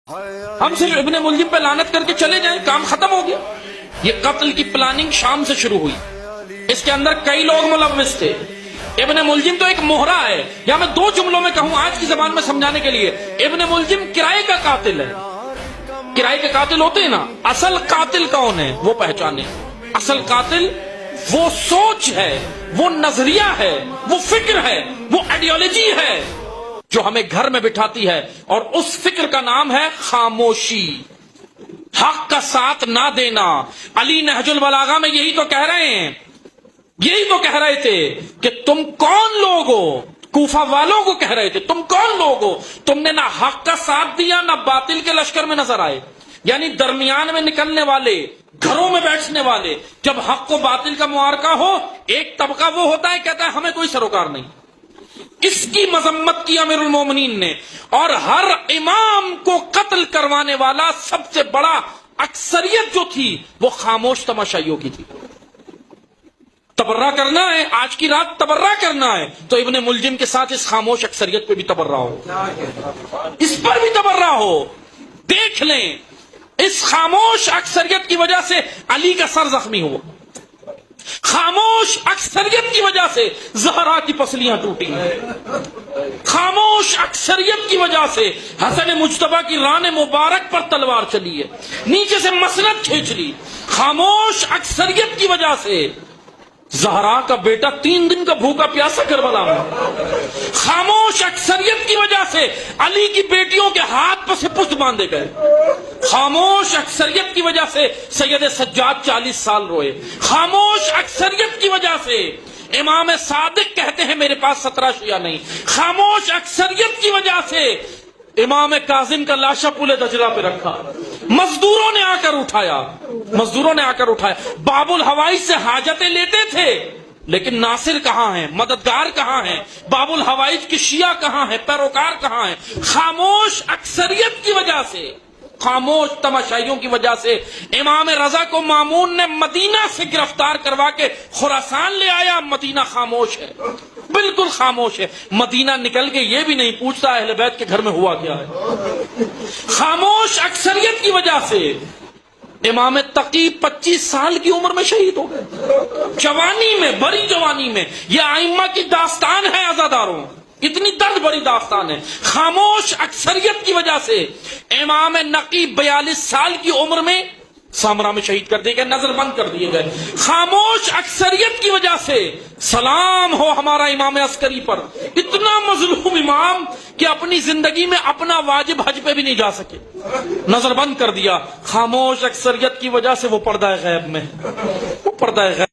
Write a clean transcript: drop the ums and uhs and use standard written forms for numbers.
ہم صرف ابن ملجم پہ لعنت کر کے چلے جائیں، کام ختم ہو گیا؟ یہ قتل کی پلاننگ شام سے شروع ہوئی، اس کے اندر کئی لوگ ملوث تھے۔ ابن ملجم تو ایک مہرا ہے، یا میں دو جملوں میں کہوں آج کی زبان میں سمجھانے کے لیے، ابن ملجم کرائے کا قاتل ہے۔ کرائے کے قاتل ہوتے ہیں نا، اصل قاتل کون ہے وہ پہچانے۔ اصل قاتل وہ سوچ ہے، وہ نظریہ ہے، وہ فکر ہے، وہ آئیڈیالوجی ہے جو ہمیں گھر میں بٹھاتی ہے، اور اس فکر کا نام ہے خاموشی، حق کا ساتھ نہ دینا۔ علی نہج البلاغہ میں یہی تو کہہ رہے ہیں، یہی تو کہہ رہے تھے کہ تم کون لوگ ہو، کوفہ والوں کو کہہ رہے تھے تم کون لوگ ہو، تم نے نہ حق کا ساتھ دیا نہ باطل کے لشکر میں نظر آئے۔ یعنی درمیان میں نکلنے والے، گھروں میں بیٹھنے والے، جب حق و باطل کا معارکہ ہو، ایک طبقہ وہ ہوتا ہے کہتا ہے ہمیں کوئی سروکار نہیں۔ اس کی مذمت کی امیر المومنین نے، اور ہر امام کو قتل کروانے والا سب سے بڑا اکثریت جو تھی وہ خاموش تماشائیوں کی تھی۔ تبرہ کرنا ہے، آج کی رات تبرہ کرنا ہے تو ابن ملجم کے ساتھ اس خاموش اکثریت پہ بھی تبرہ ہو، اس پر بھی تبرہ ہو۔ دیکھ لیں اس خاموش اکثریت کی وجہ سے علی کا سر زخمی ہوا، خاموش اکثریت کی وجہ سے زہرا کی پسلیاں ٹوٹی، خاموش اکثریت کی وجہ سے حسن مجتبیٰ کی ران مبارک پر تلوار چلی ہے، نیچے سے مسند کھینچ لی۔ خاموش اکثریت کی وجہ سے زہرا کا بیٹا 3 دن کا بھوکا پیاسا کربلا میں، خاموش اکثریت کی وجہ سے علی کی بیٹیوں کے ہاتھ پر سے پشت باندھے گئے، خاموش اکثریت کی وجہ سے سید سجاد 40 سال روئے، خاموش اکثریت کی وجہ سے امام صادق کہتے ہیں میرے پاس 17 شیعہ نہیں، خاموش اکثریت کی وجہ سے امام کاظم کا لاشا پل دجلہ پہ رکھا، مزدوروں نے آ کر اٹھایا، مزدوروں نے آ کر اٹھایا۔ باب الحوائج سے حاجتیں لیتے تھے، لیکن ناصر کہاں ہیں، مددگار کہاں ہیں، باب الحوائج کی شیعہ کہاں ہیں، پیروکار کہاں ہیں؟ خاموش اکثریت کی وجہ سے، خاموش تماشائیوں کی وجہ سے امام رضا کو مامون نے مدینہ سے گرفتار کروا کے خراسان لے آیا۔ مدینہ خاموش ہے، بالکل خاموش ہے، مدینہ نکل کے یہ بھی نہیں پوچھتا اہل بیت کے گھر میں ہوا کیا ہے۔ خاموش اکثریت کی وجہ سے امام تقی 25 سال کی عمر میں شہید ہو گئے، جوانی میں، بڑی جوانی میں۔ یہ ائمہ کی داستان ہے عزاداروں، اتنی درد بڑی داستان ہے۔ خاموش اکثریت کی وجہ سے امام نقی 42 سال کی عمر میں سامرا میں شہید کر دیے گئے، نظر بند کر دیے گئے۔ خاموش اکثریت کی وجہ سے سلام ہو ہمارا امام عسکری پر، اتنا مظلوم امام کہ اپنی زندگی میں اپنا واجب حج پہ بھی نہیں جا سکے، نظر بند کر دیا۔ خاموش اکثریت کی وجہ سے وہ پردہ غیب میں، وہ پردہ غیب